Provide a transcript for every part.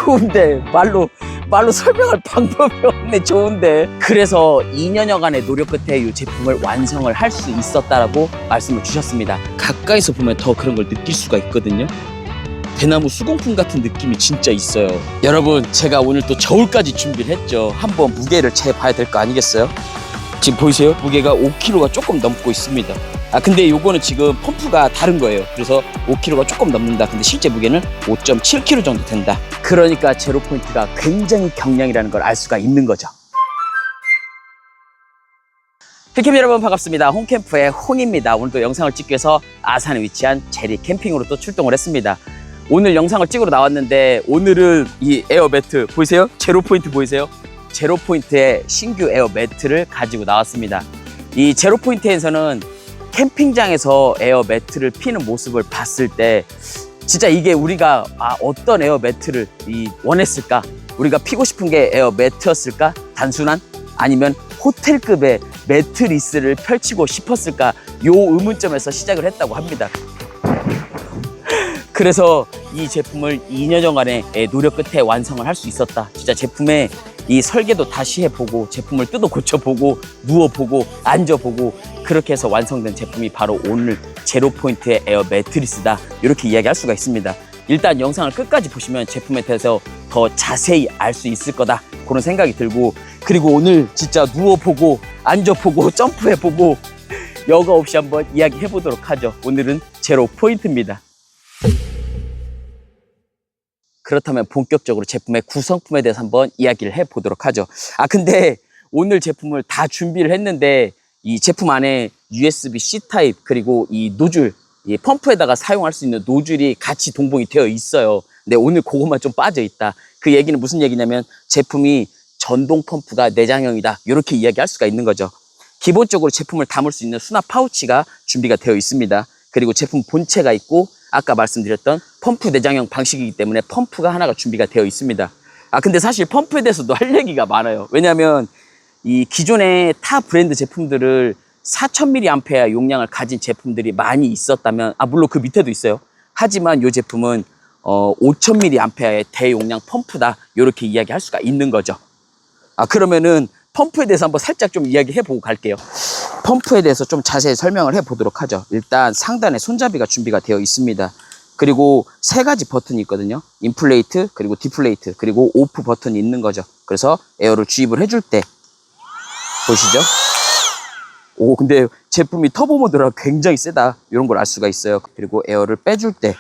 좋은데 말로 설명할 방법이 없네. 좋은데. 그래서 2년여간의 노력 끝에 이 제품을 완성을 할 수 있었다라고 말씀을 주셨습니다. 가까이서 보면 더 그런 걸 느낄 수가 있거든요. 대나무 수공품 같은 느낌이 진짜 있어요. 여러분, 제가 오늘 또 저울까지 준비를 했죠. 한번 무게를 재봐야 될 거 아니겠어요? 지금 보이세요? 무게가 5kg가 조금 넘고 있습니다. 근데 요거는 지금 펌프가 다른 거예요. 그래서 5kg가 조금 넘는다. 근데 실제 무게는 5.7kg 정도 된다. 그러니까 제로 포인트가 굉장히 경량이라는 걸 알 수가 있는 거죠. 필캠 여러분 반갑습니다. 홈캠프의 홍입니다. 오늘도 영상을 찍기 위해서 아산에 위치한 제리 캠핑으로 또 출동을 했습니다. 오늘 영상을 찍으러 나왔는데 오늘은 이 에어 매트 보이세요? 제로 포인트 보이세요? 제로 포인트의 신규 에어 매트를 가지고 나왔습니다. 이 제로 포인트에서는 캠핑장에서 에어 매트를 피는 모습을 봤을 때 진짜 이게 우리가 어떤 에어 매트를 원했을까? 우리가 피고 싶은 게 에어 매트였을까? 단순한? 아니면 호텔급의 매트리스를 펼치고 싶었을까? 요 의문점에서 시작을 했다고 합니다. 그래서 이 제품을 2년여간의 노력 끝에 완성을 할 수 있었다. 진짜 제품의 이 설계도 다시 해보고 제품을 뜯어 고쳐보고 누워보고 앉아보고 그렇게 해서 완성된 제품이 바로 오늘 제로 포인트의 에어 매트리스다. 이렇게 이야기할 수가 있습니다. 일단 영상을 끝까지 보시면 제품에 대해서 더 자세히 알 수 있을 거다. 그런 생각이 들고, 그리고 오늘 진짜 누워보고 앉아보고 점프해보고 여과 없이 한번 이야기해보도록 하죠. 오늘은 제로 포인트입니다. 그렇다면 본격적으로 제품의 구성품에 대해서 한번 이야기를 해보도록 하죠. 근데 오늘 제품을 다 준비를 했는데 이 제품 안에 USB-C 타입 그리고 이 노즐, 이 펌프에다가 사용할 수 있는 노즐이 같이 동봉이 되어 있어요. 근데 오늘 그것만 좀 빠져 있다. 그 얘기는 무슨 얘기냐면 제품이 전동 펌프가 내장형이다. 이렇게 이야기할 수가 있는 거죠. 기본적으로 제품을 담을 수 있는 수납 파우치가 준비가 되어 있습니다. 그리고 제품 본체가 있고 아까 말씀드렸던 펌프 내장형 방식이기 때문에 펌프가 하나가 준비가 되어 있습니다. 근데 사실 펌프에 대해서도 할 얘기가 많아요. 왜냐하면 이 기존의 타 브랜드 제품들을 4000mAh 용량을 가진 제품들이 많이 있었다면, 물론 그 밑에도 있어요. 하지만 이 제품은 5000mAh의 대용량 펌프다. 이렇게 이야기할 수가 있는 거죠. 그러면은 펌프에 대해서 한번 살짝 좀 이야기해보고 갈게요. 펌프에 대해서 좀 자세히 설명을 해보도록 하죠. 일단 상단에 손잡이가 준비가 되어 있습니다. 그리고 3가지 버튼이 있거든요. 인플레이트, 그리고 디플레이트, 그리고 오프 버튼이 있는 거죠. 그래서 에어를 주입을 해줄 때 보시죠. 근데 제품이 터보 모드라 굉장히 세다. 이런 걸 알 수가 있어요. 그리고 에어를 빼줄 때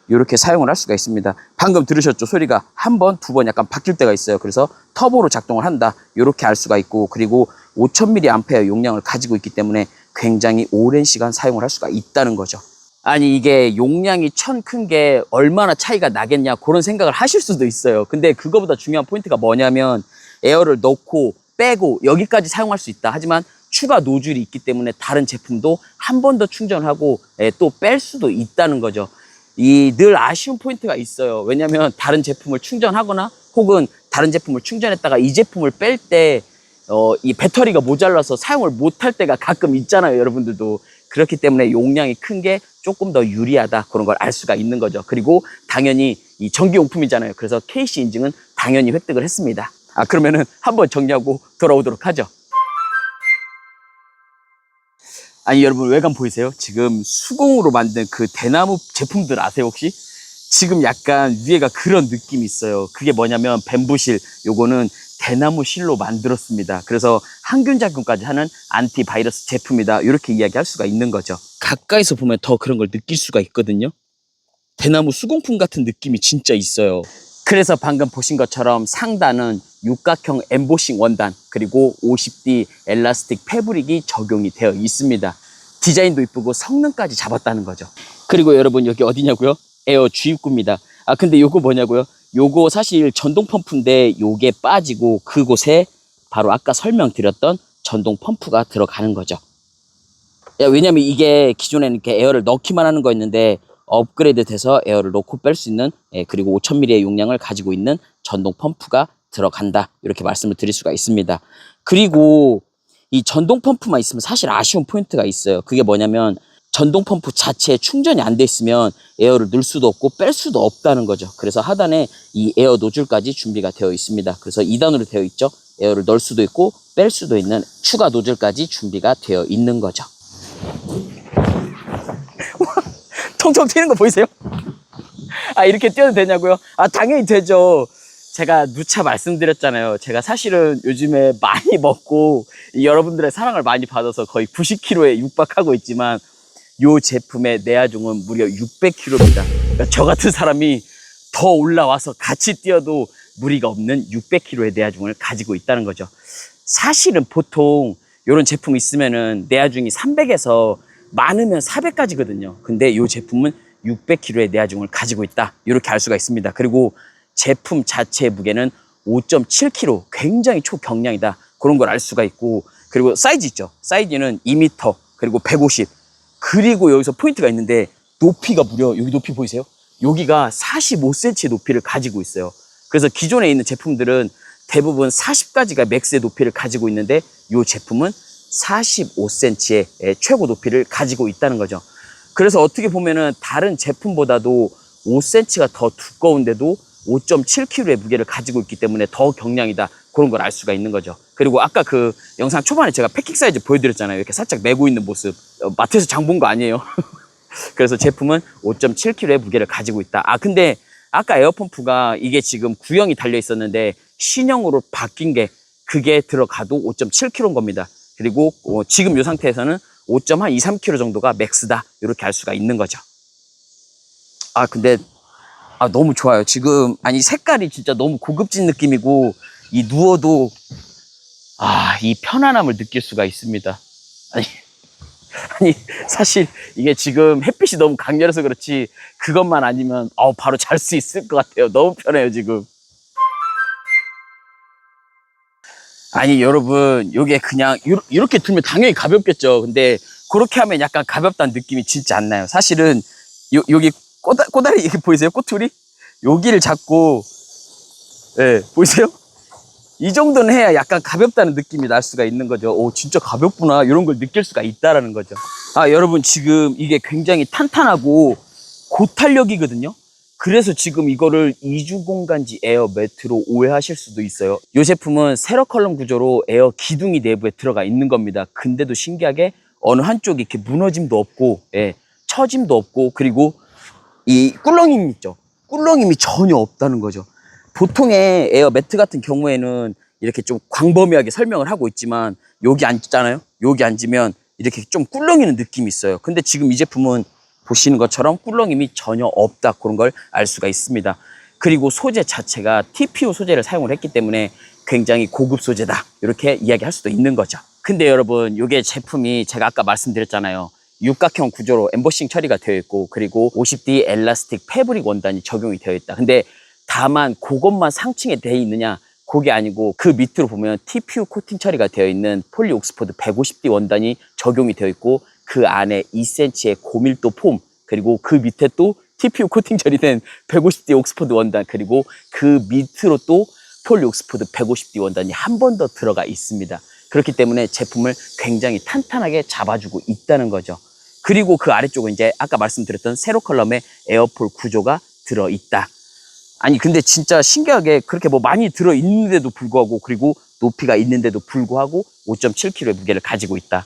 이렇게 사용을 할 수가 있습니다. 방금 들으셨죠? 소리가 한 번, 두 번 약간 바뀔 때가 있어요. 그래서 터보로 작동을 한다. 이렇게 알 수가 있고, 그리고 5000mAh 용량을 가지고 있기 때문에 굉장히 오랜 시간 사용을 할 수가 있다는 거죠. 이게 용량이 큰 게 얼마나 차이가 나겠냐 그런 생각을 하실 수도 있어요. 근데 그거보다 중요한 포인트가 뭐냐면 에어를 넣고 빼고 여기까지 사용할 수 있다. 하지만 추가 노즐이 있기 때문에 다른 제품도 한 번 더 충전하고 또 뺄 수도 있다는 거죠. 늘 아쉬운 포인트가 있어요. 왜냐면 다른 제품을 충전하거나 혹은 다른 제품을 충전했다가 이 제품을 뺄 때 이 배터리가 모자라서 사용을 못할 때가 가끔 있잖아요. 여러분들도. 그렇기 때문에 용량이 큰 게 조금 더 유리하다. 그런 걸 알 수가 있는 거죠. 그리고 당연히 이 전기용품이잖아요. 그래서 KC 인증은 당연히 획득을 했습니다. 그러면은 한번 정리하고 돌아오도록 하죠. 여러분 외관 보이세요? 지금 수공으로 만든 그 대나무 제품들 아세요 혹시? 지금 약간 위에가 그런 느낌이 있어요. 그게 뭐냐면 뱀부실, 요거는 대나무 실로 만들었습니다. 그래서 항균 작용까지 하는 안티바이러스 제품이다. 이렇게 이야기할 수가 있는 거죠. 가까이서 보면 더 그런 걸 느낄 수가 있거든요. 대나무 수공품 같은 느낌이 진짜 있어요. 그래서 방금 보신 것처럼 상단은 육각형 엠보싱 원단 그리고 50D 엘라스틱 패브릭이 적용이 되어 있습니다. 디자인도 이쁘고 성능까지 잡았다는 거죠. 그리고 여러분 여기 어디냐고요? 에어 주입구입니다. 근데 요거 뭐냐고요? 요거 사실 전동 펌프인데 요게 빠지고 그곳에 바로 아까 설명드렸던 전동 펌프가 들어가는 거죠. 왜냐면 이게 기존에는 이렇게 에어를 넣기만 하는 거였는데 업그레이드 돼서 에어를 넣고 뺄 수 있는 그리고 5000mAh의 용량을 가지고 있는 전동 펌프가 들어간다. 이렇게 말씀을 드릴 수가 있습니다. 그리고 이 전동 펌프만 있으면 사실 아쉬운 포인트가 있어요. 그게 뭐냐면 전동 펌프 자체에 충전이 안 돼 있으면 에어를 넣을 수도 없고 뺄 수도 없다는 거죠. 그래서 하단에 이 에어 노즐까지 준비가 되어 있습니다. 그래서 2단으로 되어 있죠. 에어를 넣을 수도 있고 뺄 수도 있는 추가 노즐까지 준비가 되어 있는 거죠. 통통 튀는 거 보이세요? 아, 이렇게 뛰어도 되냐고요? 아, 당연히 되죠. 제가 누차 말씀드렸잖아요. 제가 사실은 요즘에 많이 먹고 여러분들의 사랑을 많이 받아서 거의 90kg에 육박하고 있지만 이 제품의 내하중은 무려 600kg입니다. 그러니까 저 같은 사람이 더 올라와서 같이 뛰어도 무리가 없는 600kg의 내하중을 가지고 있다는 거죠. 사실은 보통 이런 제품 있으면은 내하중이 300에서 많으면 400까지거든요. 근데 이 제품은 600kg의 내하중을 가지고 있다. 이렇게 알 수가 있습니다. 그리고 제품 자체의 무게는 5.7kg, 굉장히 초경량이다. 그런 걸 알 수가 있고, 그리고 사이즈 있죠. 사이즈는 2m, 그리고 150. 그리고 여기서 포인트가 있는데 높이가 무려, 여기 높이 보이세요? 여기가 45cm의 높이를 가지고 있어요. 그래서 기존에 있는 제품들은 대부분 40까지가 맥스의 높이를 가지고 있는데 이 제품은 45cm의 최고 높이를 가지고 있다는 거죠. 그래서 어떻게 보면은 다른 제품보다도 5cm가 더 두꺼운데도 5.7kg의 무게를 가지고 있기 때문에 더 경량이다. 그런 걸 알 수가 있는 거죠. 그리고 아까 그 영상 초반에 제가 패킹 사이즈 보여드렸잖아요. 이렇게 살짝 메고 있는 모습. 마트에서 장 본 거 아니에요. 그래서 제품은 5.7kg의 무게를 가지고 있다. 아, 근데 아까 에어펌프가 이게 지금 구형이 달려 있었는데 신형으로 바뀐 게 그게 들어가도 5.7kg인 겁니다. 그리고 지금 이 상태에서는 5.23kg 정도가 맥스다. 이렇게 알 수가 있는 거죠. 아, 근데 너무 좋아요. 지금 아니 색깔이 진짜 너무 고급진 느낌이고 이 누워도 이 편안함을 느낄 수가 있습니다. 아니 사실 이게 지금 햇빛이 너무 강렬해서 그렇지 그것만 아니면 바로 잘 수 있을 것 같아요. 너무 편해요 지금. 아니 여러분, 요게 그냥 이렇게 들면 당연히 가볍겠죠. 근데 그렇게 하면 약간 가볍다는 느낌이 진짜 안 나요. 사실은 여기 꼬다리 이렇게 보이세요? 꼬투리? 여기를 잡고, 예, 보이세요? 이 정도는 해야 약간 가볍다는 느낌이 날 수가 있는 거죠. 오, 진짜 가볍구나. 이런 걸 느낄 수가 있다라는 거죠. 여러분, 지금 이게 굉장히 탄탄하고 고탄력이거든요. 그래서 지금 이거를 이중공간지 에어 매트로 오해하실 수도 있어요. 이 제품은 세로 컬럼 구조로 에어 기둥이 내부에 들어가 있는 겁니다. 근데도 신기하게 어느 한쪽이 이렇게 무너짐도 없고, 예, 처짐도 없고, 그리고 이 꿀렁임 있죠. 꿀렁임이 전혀 없다는 거죠. 보통의 에어 매트 같은 경우에는 이렇게 좀 광범위하게 설명을 하고 있지만 여기 앉잖아요. 여기 앉으면 이렇게 좀 꿀렁이는 느낌이 있어요. 근데 지금 이 제품은 보시는 것처럼 꿀렁임이 전혀 없다. 그런 걸 알 수가 있습니다. 그리고 소재 자체가 TPU 소재를 사용을 했기 때문에 굉장히 고급 소재다. 이렇게 이야기할 수도 있는 거죠. 근데 여러분, 이게 제품이 제가 아까 말씀드렸잖아요. 육각형 구조로 엠보싱 처리가 되어 있고, 그리고 50D 엘라스틱 패브릭 원단이 적용이 되어 있다. 근데 다만 그것만 상층에 되어 있느냐, 그게 아니고 그 밑으로 보면 TPU 코팅 처리가 되어 있는 폴리 옥스포드 150D 원단이 적용이 되어 있고, 그 안에 2cm의 고밀도 폼, 그리고 그 밑에 또 TPU 코팅 처리된 150D 옥스포드 원단, 그리고 그 밑으로 또 폴리 옥스포드 150D 원단이 한 번 더 들어가 있습니다. 그렇기 때문에 제품을 굉장히 탄탄하게 잡아주고 있다는 거죠. 그리고 그 아래쪽은 이제 아까 말씀드렸던 세로 컬럼의 에어폴 구조가 들어있다. 아니 근데 진짜 신기하게 그렇게 뭐 많이 들어있는데도 불구하고, 그리고 높이가 있는데도 불구하고 5.7kg의 무게를 가지고 있다.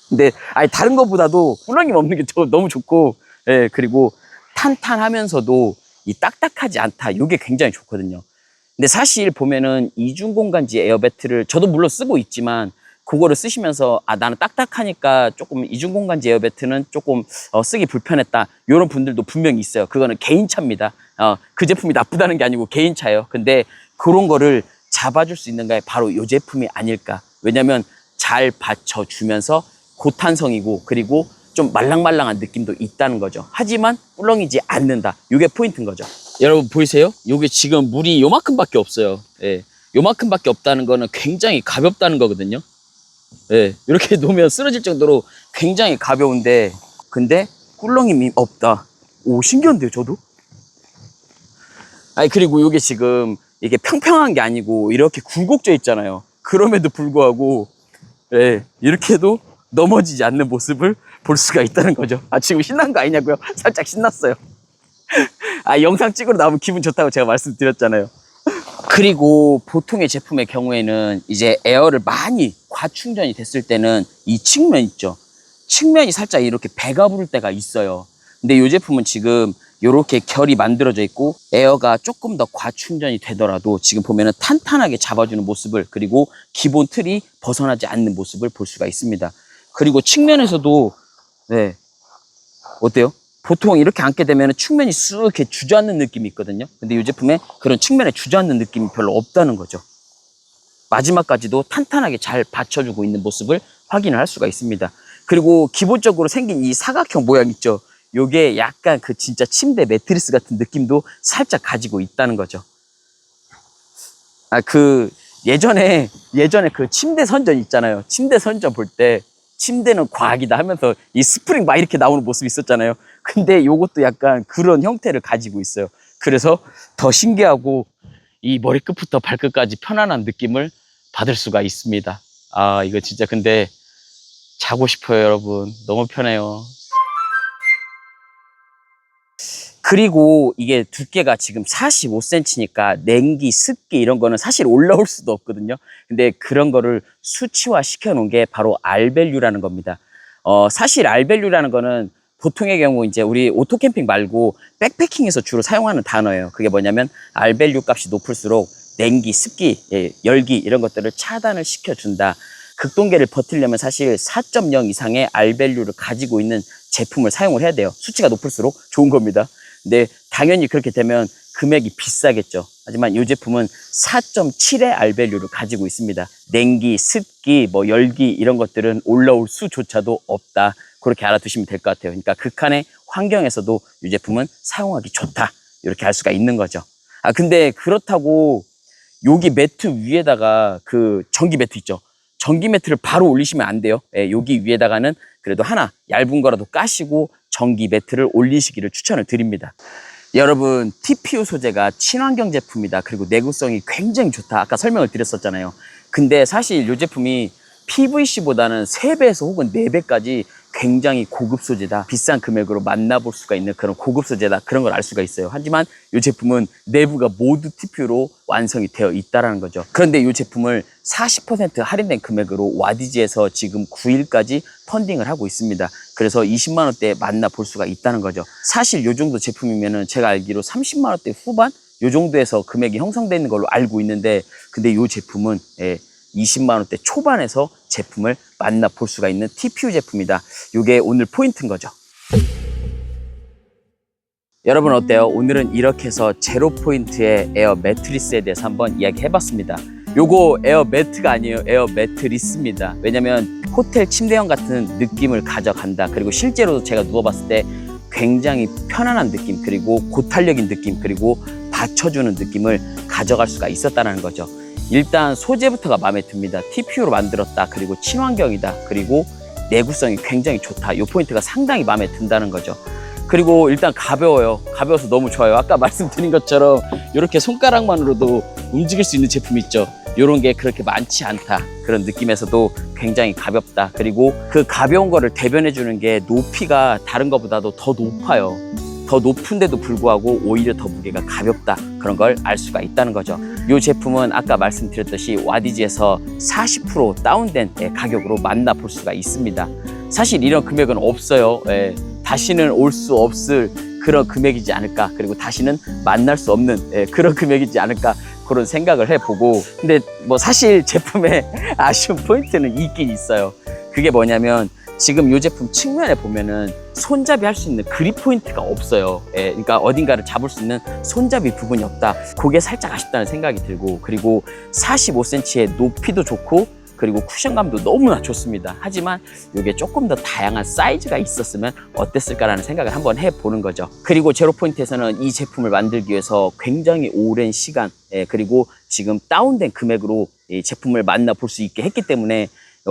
근데 아니 다른 것보다도 꿀렁임 없는 게 너무 좋고, 예, 그리고 탄탄하면서도 이 딱딱하지 않다. 이게 굉장히 좋거든요. 근데 사실 보면은 이중공간지 에어매트를 저도 물론 쓰고 있지만 그거를 쓰시면서 나는 딱딱하니까 조금 이중공간지 에어매트는 조금 쓰기 불편했다. 이런 분들도 분명히 있어요. 그거는 개인차입니다. 그 제품이 나쁘다는 게 아니고 개인차예요. 근데 그런 거를 잡아줄 수 있는 게 바로 이 제품이 아닐까. 왜냐면 잘 받쳐주면서 고탄성이고, 그리고 좀 말랑말랑한 느낌도 있다는 거죠. 하지만 꿀렁이지 않는다. 이게 포인트인 거죠. 여러분 보이세요? 요게 지금 물이 요만큼밖에 없어요. 예, 요만큼밖에 없다는 거는 굉장히 가볍다는 거거든요. 예, 이렇게 놓으면 쓰러질 정도로 굉장히 가벼운데, 근데 꿀렁임이 없다. 오, 신기한데요, 저도? 아니, 그리고 요게 지금 이게 평평한 게 아니고 이렇게 굴곡져 있잖아요. 그럼에도 불구하고, 예, 이렇게 해도 넘어지지 않는 모습을 볼 수가 있다는 거죠. 아, 지금 신난 거 아니냐고요? 살짝 신났어요. 아, 영상 찍으러 나오면 기분 좋다고 제가 말씀드렸잖아요. 그리고 보통의 제품의 경우에는 이제 에어를 많이 과충전이 됐을 때는 이 측면 있죠. 측면이 살짝 이렇게 배가 부를 때가 있어요. 근데 이 제품은 지금 이렇게 결이 만들어져 있고 에어가 조금 더 과충전이 되더라도 지금 보면은 탄탄하게 잡아주는 모습을, 그리고 기본 틀이 벗어나지 않는 모습을 볼 수가 있습니다. 그리고 측면에서도 네, 어때요? 보통 이렇게 앉게 되면 측면이 쑥 이렇게 주저앉는 느낌이 있거든요. 근데 이 제품에 그런 측면에 주저앉는 느낌이 별로 없다는 거죠. 마지막까지도 탄탄하게 잘 받쳐주고 있는 모습을 확인을 할 수가 있습니다. 그리고 기본적으로 생긴 이 사각형 모양 있죠. 요게 약간 그 진짜 침대 매트리스 같은 느낌도 살짝 가지고 있다는 거죠. 아, 그 예전에 그 침대 선전 있잖아요. 침대 선전 볼 때 침대는 과학이다 하면서 이 스프링 막 이렇게 나오는 모습이 있었잖아요. 근데 요것도 약간 그런 형태를 가지고 있어요. 그래서 더 신기하고 이 머리끝부터 발끝까지 편안한 느낌을 받을 수가 있습니다. 아, 이거 진짜 근데 자고 싶어요, 여러분. 너무 편해요. 그리고 이게 두께가 지금 45cm니까 냉기, 습기 이런 거는 사실 올라올 수도 없거든요. 근데 그런 거를 수치화 시켜 놓은 게 바로 R밸류라는 겁니다. 사실 R밸류라는 거는 보통의 경우 이제 우리 오토캠핑 말고 백패킹에서 주로 사용하는 단어예요. 그게 뭐냐면 R밸류 값이 높을수록 냉기, 습기, 열기 이런 것들을 차단을 시켜준다. 극동계를 버티려면 사실 4.0 이상의 R밸류를 가지고 있는 제품을 사용을 해야 돼요. 수치가 높을수록 좋은 겁니다. 근데 당연히 그렇게 되면 금액이 비싸겠죠. 하지만 이 제품은 4.7의 R밸류를 가지고 있습니다. 냉기, 습기, 뭐 열기 이런 것들은 올라올 수조차도 없다. 그렇게 알아두시면 될 것 같아요. 그러니까 극한의 환경에서도 이 제품은 사용하기 좋다. 이렇게 할 수가 있는 거죠. 아, 근데 그렇다고 여기 매트 위에다가 그 전기 매트 있죠. 전기 매트를 바로 올리시면 안 돼요. 예, 여기 위에다가는 그래도 하나 얇은 거라도 까시고 전기 매트를 올리시기를 추천을 드립니다. 여러분, TPU 소재가 친환경 제품이다. 그리고 내구성이 굉장히 좋다. 아까 설명을 드렸었잖아요. 근데 사실 이 제품이 PVC보다는 3배에서 혹은 4배까지 굉장히 고급 소재다. 비싼 금액으로 만나볼 수가 있는 그런 고급 소재다. 그런 걸 알 수가 있어요. 하지만 이 제품은 내부가 모두 TPU로 완성이 되어 있다는 거죠. 그런데 이 제품을 40% 할인된 금액으로 와디즈에서 지금 9일까지 펀딩을 하고 있습니다. 그래서 20만 원대에 만나볼 수가 있다는 거죠. 사실 이 정도 제품이면은 제가 알기로 30만 원대 후반? 이 정도에서 금액이 형성되어 있는 걸로 알고 있는데, 근데 이 제품은 20만 원대 초반에서 제품을 만나볼 수가 있는 TPU 제품이다. 이게 오늘 포인트인 거죠. 여러분 어때요? 오늘은 이렇게 해서 제로 포인트의 에어 매트리스에 대해서 한번 이야기해봤습니다. 요거 에어 매트가 아니에요. 에어 매트리스입니다. 왜냐면 호텔 침대형 같은 느낌을 가져간다. 그리고 실제로도 제가 누워봤을 때 굉장히 편안한 느낌, 그리고 고탄력인 느낌, 그리고 받쳐주는 느낌을 가져갈 수가 있었다는 거죠. 일단 소재부터가 마음에 듭니다. TPU로 만들었다. 그리고 친환경이다. 그리고 내구성이 굉장히 좋다. 이 포인트가 상당히 마음에 든다는 거죠. 그리고 일단 가벼워요. 가벼워서 너무 좋아요. 아까 말씀드린 것처럼 이렇게 손가락만으로도 움직일 수 있는 제품 있죠. 이런 게 그렇게 많지 않다. 그런 느낌에서도 굉장히 가볍다. 그리고 그 가벼운 거를 대변해 주는 게 높이가 다른 것보다도 더 높아요. 더 높은데도 불구하고 오히려 더 무게가 가볍다. 그런 걸 알 수가 있다는 거죠. 이 제품은 아까 말씀드렸듯이 와디즈에서 40% 다운된 가격으로 만나볼 수가 있습니다. 사실 이런 금액은 없어요. 다시는 올 수 없을 그런 금액이지 않을까. 그리고 다시는 만날 수 없는 그런 금액이지 않을까. 그런 생각을 해보고, 근데 뭐 사실 제품에 아쉬운 포인트는 있긴 있어요. 그게 뭐냐면 지금 이 제품 측면에 보면은 손잡이 할 수 있는 그립 포인트가 없어요. 그러니까 어딘가를 잡을 수 있는 손잡이 부분이 없다. 그게 살짝 아쉽다는 생각이 들고, 그리고 45cm의 높이도 좋고 그리고 쿠션감도 너무나 좋습니다. 하지만 이게 조금 더 다양한 사이즈가 있었으면 어땠을까라는 생각을 한번 해보는 거죠. 그리고 제로포인트에서는 이 제품을 만들기 위해서 굉장히 오랜 시간, 그리고 지금 다운된 금액으로 이 제품을 만나볼 수 있게 했기 때문에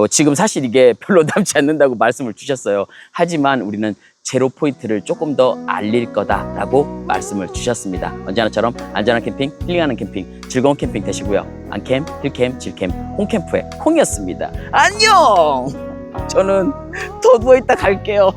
지금 사실 이게 별로 남지 않는다고 말씀을 주셨어요. 하지만 우리는 제로 포인트를 조금 더 알릴 거다라고 말씀을 주셨습니다. 언제나처럼 안전한 캠핑, 힐링하는 캠핑, 즐거운 캠핑 되시고요. 안캠, 힐캠, 질캠, 홈캠프의 콩이었습니다. 안녕! 저는 더 누워있다 갈게요.